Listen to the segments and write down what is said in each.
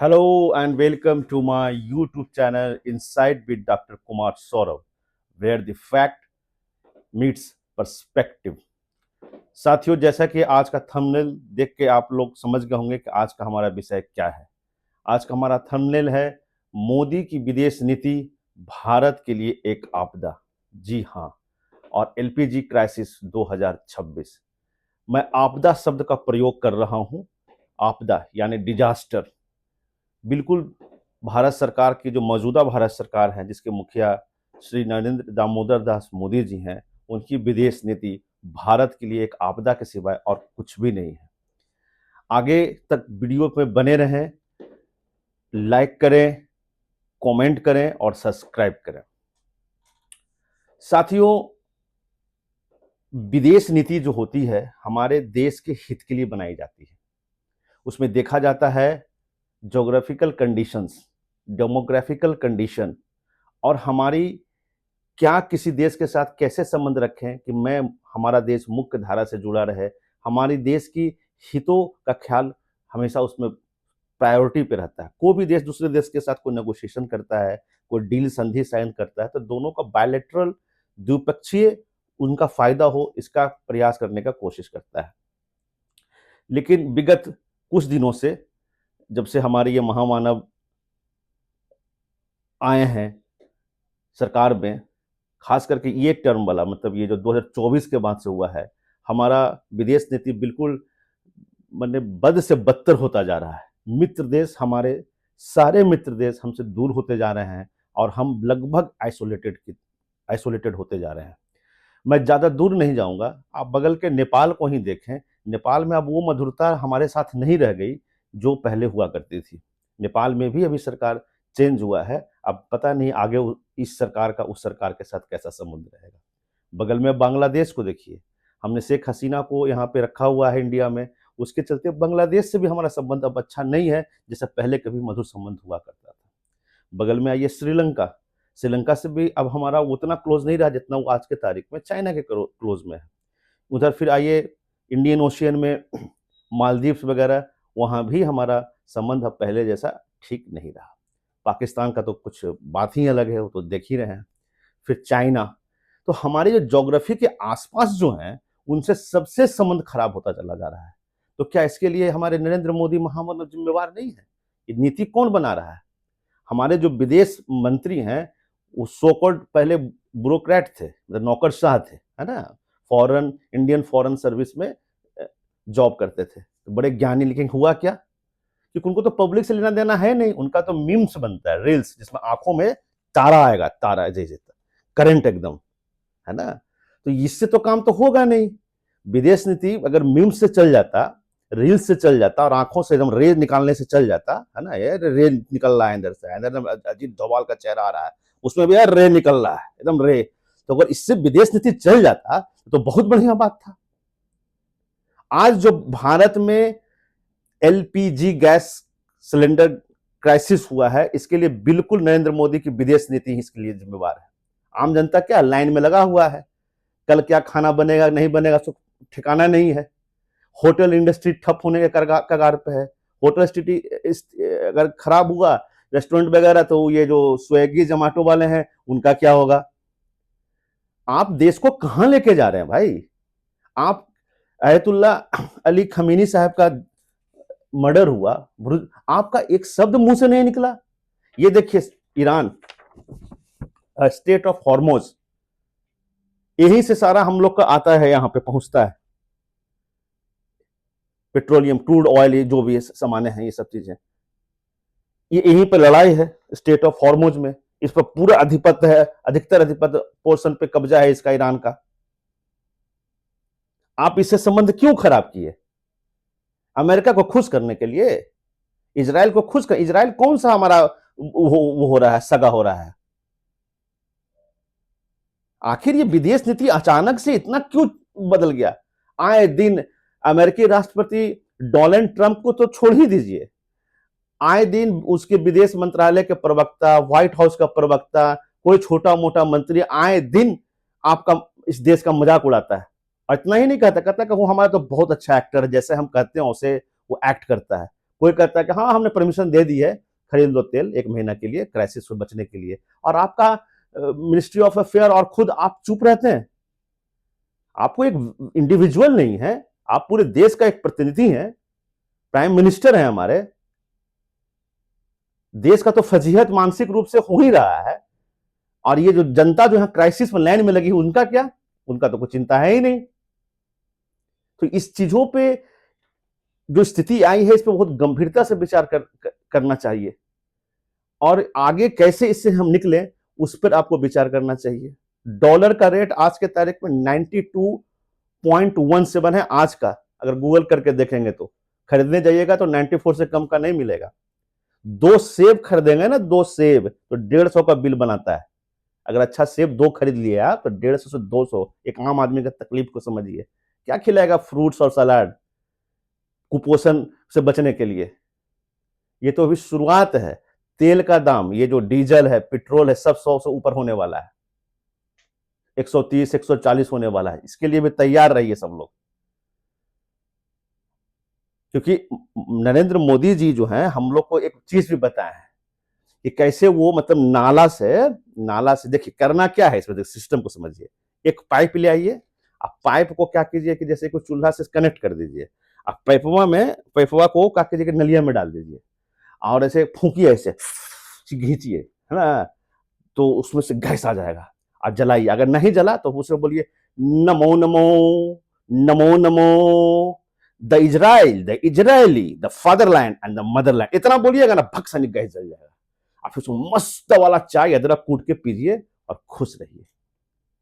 Hello and welcome to my YouTube channel Inside with Dr. Kumar Saurav, where the fact meets perspective. साथियों, जैसा कि आज का thumbnail देख के आप लोग समझ गए होंगे कि आज का हमारा विषय क्या है। आज का हमारा थंबनेल है मोदी की विदेश नीति भारत के लिए एक आपदा। जी हाँ, और एलपीजी क्राइसिस 2026। मैं आपदा शब्द का प्रयोग कर रहा हूं। आपदा यानी डिजास्टर। बिल्कुल भारत सरकार की जो मौजूदा भारत सरकार है, जिसके मुखिया श्री नरेंद्र दामोदर दास मोदी जी हैं, उनकी विदेश नीति भारत के लिए एक आपदा के सिवाय और कुछ भी नहीं है। आगे तक वीडियो में बने रहें, लाइक करें, कमेंट करें और सब्सक्राइब करें। साथियों, विदेश नीति जो होती है हमारे देश के हित के लिए बनाई जाती है। उसमें देखा जाता है ज्योग्राफिकल कंडीशंस, डेमोग्राफिकल कंडीशन और हमारी क्या किसी देश के साथ कैसे संबंध रखें कि मैं हमारा देश मुख्य धारा से जुड़ा रहे, हमारी देश की हितों का ख्याल हमेशा उसमें प्रायोरिटी पे रहता है। कोई भी देश दूसरे देश के साथ कोई नेगोशिएशन करता है, कोई डील संधि साइन करता है, तो दोनों का बायलैटरल द्विपक्षीय उनका फायदा हो, इसका प्रयास करने का कोशिश करता है। लेकिन विगत कुछ दिनों से, जब से हमारे ये महामानव आए हैं सरकार में, खास करके ये टर्म वाला, मतलब ये जो 2024 के बाद से हुआ है, हमारा विदेश नीति बिल्कुल माने बद से बदतर होता जा रहा है। मित्र देश, हमारे सारे मित्र देश हमसे दूर होते जा रहे हैं और हम लगभग आइसोलेटेड होते जा रहे हैं। मैं ज़्यादा दूर नहीं जाऊंगा, आप बगल के नेपाल को ही देखें। नेपाल में अब वो मधुरता हमारे साथ नहीं रह गई जो पहले हुआ करती थी। नेपाल में भी अभी सरकार चेंज हुआ है, अब पता नहीं आगे इस सरकार का उस सरकार के साथ कैसा संबंध रहेगा। बगल में बांग्लादेश को देखिए, हमने शेख हसीना को यहाँ पे रखा हुआ है इंडिया में, उसके चलते बांग्लादेश से भी हमारा संबंध अब अच्छा नहीं है जैसा पहले कभी मधुर संबंध हुआ करता था। बगल में आइए श्रीलंका, श्रीलंका से भी अब हमारा उतना क्लोज नहीं रहा जितना वो आज के तारीख में चाइना के क्लोज में है। उधर फिर आइए इंडियन ओशियन में मालदीव्स वगैरह, वहाँ भी हमारा संबंध अब पहले जैसा ठीक नहीं रहा। पाकिस्तान का तो कुछ बात ही अलग है, वो तो देख ही रहे हैं। फिर चाइना, तो हमारे जो ज्योग्राफी के आसपास जो हैं उनसे सबसे संबंध खराब होता चला जा रहा है। तो क्या इसके लिए हमारे नरेंद्र मोदी महामंत्र जिम्मेवार नहीं है? ये नीति कौन बना रहा है? हमारे जो विदेश मंत्री हैं वो सो कॉल्ड पहले ब्यूरोक्रेट थे, मतलब नौकरशाह थे, है ना, फॉरेन इंडियन फॉरेन सर्विस में जॉब करते थे, तो बड़े ज्ञानी। लेकिन हुआ क्या कि उनको तो पब्लिक से लेना देना है नहीं, उनका तो मीम्स बनता है, रील्स, जिसमें आंखों में तारा आएगा, तारा जैसे करंट एकदम, है ना। तो इससे तो काम तो होगा नहीं। विदेश नीति अगर मीम्स से चल जाता, रील्स से चल जाता और आंखों से एकदम रे निकालने से चल जाता, है ना, यार रे निकल रहा है अंदर से, अंदर अजीत डोभाल का चेहरा आ रहा है, उसमें भी यार रे निकल रहा है, एकदम रे। तो अगर इससे विदेश नीति चल जाता तो बहुत बढ़िया बात था। आज जो भारत में एलपीजी गैस सिलेंडर क्राइसिस हुआ है, इसके लिए बिल्कुल नरेंद्र मोदी की विदेश नीति ही इसके लिए जिम्मेवार है। आम जनता क्या लाइन में लगा हुआ है, कल क्या खाना बनेगा नहीं बनेगा तो ठिकाना नहीं है। होटल इंडस्ट्री ठप होने के कगार पे है। होटल इंडस्ट्री अगर खराब हुआ, रेस्टोरेंट वगैरह, तो ये जो स्विगी जोमेटो वाले हैं उनका क्या होगा? आप देश को कहां लेके जा रहे हैं भाई? आप आयतुल्ला अली खमीनी साहब का मर्डर हुआ, आपका एक शब्द मुंह से नहीं निकला। ये देखिए ईरान, स्टेट ऑफ हॉर्मोज, यहीं से सारा हम लोग का आता है, यहां पे पहुंचता है पेट्रोलियम, क्रूड ऑयल, ये जो भी सामान है, ये सब चीजें, ये यहीं पे लड़ाई है स्टेट ऑफ हॉर्मोज में। इस पर पूरा अधिपत्य है, अधिकतर अधिपत्य पोर्शन पे कब्जा है इसका ईरान का। आप इससे संबंध क्यों खराब किए? अमेरिका को खुश करने के लिए, इजराइल को खुश कर। इजराइल कौन सा हमारा वो हो रहा है, सगा हो रहा है? आखिर ये विदेश नीति अचानक से इतना क्यों बदल गया? आए दिन अमेरिकी राष्ट्रपति डोनाल्ड ट्रंप को तो छोड़ ही दीजिए, आए दिन उसके विदेश मंत्रालय के प्रवक्ता, व्हाइट हाउस का प्रवक्ता, कोई छोटा मोटा मंत्री आए दिन आपका इस देश का मजाक उड़ाता है। और इतना ही नहीं कहता कि वो हमारा तो बहुत अच्छा एक्टर है, जैसे हम कहते हैं उसे वो एक्ट करता है। कोई कहता है कि हाँ हमने परमिशन दे दी है, खरीद लो तेल 1 महीना के लिए क्राइसिस से बचने के लिए, और आपका मिनिस्ट्री ऑफ अफेयर और खुद आप चुप रहते हैं। आपको एक इंडिविजुअल नहीं है, आप पूरे देश का एक प्रतिनिधि हैं, प्राइम मिनिस्टर हैं हमारे देश का, तो फजीहत मानसिक रूप से हो ही रहा है। और ये जो जनता जो है क्राइसिस में लाइन में लगी, उनका क्या? उनका तो कुछ चिंता है ही नहीं। तो इस चीजों पे जो स्थिति आई है, इस पर बहुत गंभीरता से विचार करना चाहिए, और आगे कैसे इससे हम निकलें उस पर आपको विचार करना चाहिए। डॉलर का रेट आज के तारीख में 92.17 है आज का, अगर गूगल करके देखेंगे तो। खरीदने जाइएगा तो 94 से कम का नहीं मिलेगा। 2 सेब खरीदेंगे ना, 2 सेब तो 150 का बिल बनाता है। अगर अच्छा सेब 2 खरीद लिए आप तो 150 से 200। एक आम आदमी का तकलीफ को समझिए, क्या खिलाएगा फ्रूट्स और सलाद कुपोषण से बचने के लिए? ये तो अभी शुरुआत है। तेल का दाम, ये जो डीजल है, पेट्रोल है, सब 100 से ऊपर होने वाला है, 130 140 होने वाला है। इसके लिए भी तैयार रहिए सब लोग, क्योंकि नरेंद्र मोदी जी जो हैं हम लोग को एक चीज भी बताए हैं कि कैसे वो मतलब नाला से देखिए करना क्या है इसमें, सिस्टम को समझिए। एक पाइप ले आइए, आप पाइप को क्या कीजिए कि जैसे कोई चूल्हा से कनेक्ट कर दीजिए, आप पैपवा को क्या कीजिए कि नलिया में डाल दीजिए, और ऐसे फूकिए, ऐसे खींचिए, है ना, तो उसमें से गैस आ जाएगा। आप जलाइए, अगर नहीं जला तो उसे बोलिए Namo Namo Namo Namo the Israeli the fatherland and the Motherland, इतना बोलिएगा ना, भक से गैस जल जाएगा। आप उसमें मस्त वाला चाय अदरक कूट के पीजिए और खुश रहिए।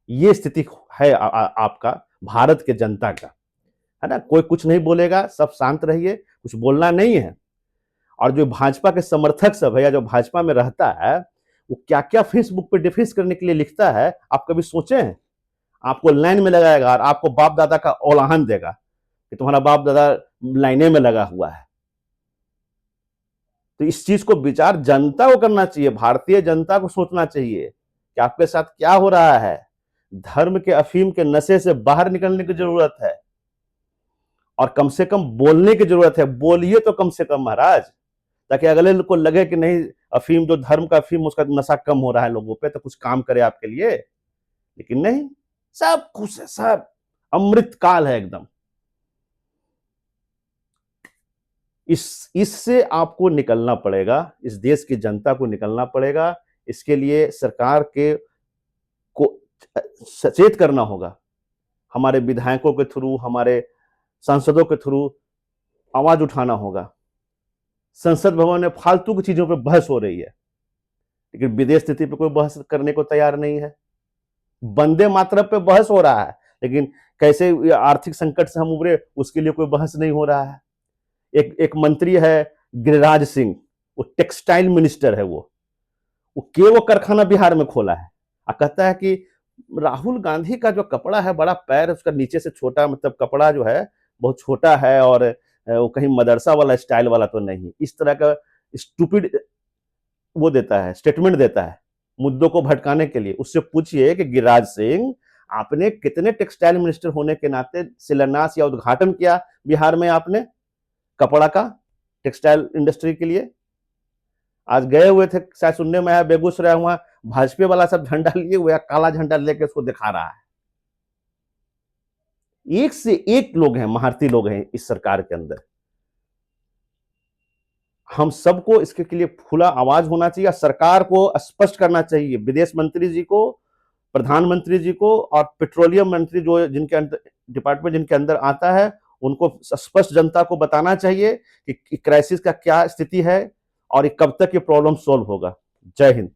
ये स्थिति है आपका भारत के जनता का, है ना। कोई कुछ नहीं बोलेगा, सब शांत रहिए, कुछ बोलना नहीं है। और जो भाजपा के समर्थक सब है या जो भाजपा में रहता है, वो क्या क्या फेसबुक पे डिफेंस करने के लिए लिखता है, आप कभी सोचे हैं? आपको लाइन में लगाएगा और आपको बाप दादा का औलाहन देगा कि तुम्हारा बाप दादा लाइने में लगा हुआ है। तो इस चीज को विचार जनता को करना चाहिए, भारतीय जनता को सोचना चाहिए कि आपके साथ क्या हो रहा है। धर्म के अफीम के नशे से बाहर निकलने की जरूरत है, और कम से कम बोलने की जरूरत है। बोलिए तो कम से कम महाराज, ताकि अगले को लगे कि नहीं, अफीम जो धर्म का अफीम, उसका नशा कम हो रहा है लोगों पे, तो कुछ काम करे आपके लिए। लेकिन नहीं, सब खुश है, सब अमृत काल है एकदम। इससे आपको निकलना पड़ेगा, इस देश की जनता को निकलना पड़ेगा। इसके लिए सरकार को सचेत करना होगा, हमारे विधायकों के थ्रू, हमारे सांसदों के थ्रू आवाज उठाना होगा। संसद भवन में फालतू की चीजों पर बहस हो रही है, लेकिन विदेश नीति पर कोई बहस करने को तैयार नहीं है। वंदे मातरम पे बहस हो रहा है, लेकिन कैसे आर्थिक संकट से हम उभरे उसके लिए कोई बहस नहीं हो रहा है। एक मंत्री है गिरिराज सिंह, वो टेक्सटाइल मिनिस्टर है, वो वो कारखाना बिहार में खोला है, और कहता है कि राहुल गांधी का जो कपड़ा है बड़ा पैर उसका नीचे से छोटा, मतलब कपड़ा जो है बहुत छोटा है, और वो कहीं मदरसा वाला स्टाइल वाला तो नहीं। इस तरह का स्टूपिड वो देता है, स्टेटमेंट देता है मुद्दों को भटकाने के लिए। उससे पूछिए कि गिरिराज सिंह, आपने कितने टेक्सटाइल मिनिस्टर होने के नाते शिलान्यास या उद्घाटन किया बिहार में आपने कपड़ा का, टेक्सटाइल इंडस्ट्री के लिए? आज गए हुए थे, शायद सुनने में आया, बेगूसराय, वहां भाजपा वाला सब झंडा लिए हुए, काला झंडा लेके उसको दिखा रहा है। एक से एक लोग हैं, महारथी लोग हैं इस सरकार के अंदर। हम सबको इसके लिए खुला आवाज होना चाहिए, सरकार को स्पष्ट करना चाहिए, विदेश मंत्री जी को, प्रधानमंत्री जी को, और पेट्रोलियम मंत्री जो जिनके अंदर डिपार्टमेंट जिनके अंदर आता है, उनको स्पष्ट जनता को बताना चाहिए कि क्राइसिस का क्या स्थिति है और कब तक ये प्रॉब्लम सॉल्व होगा। जय हिंद।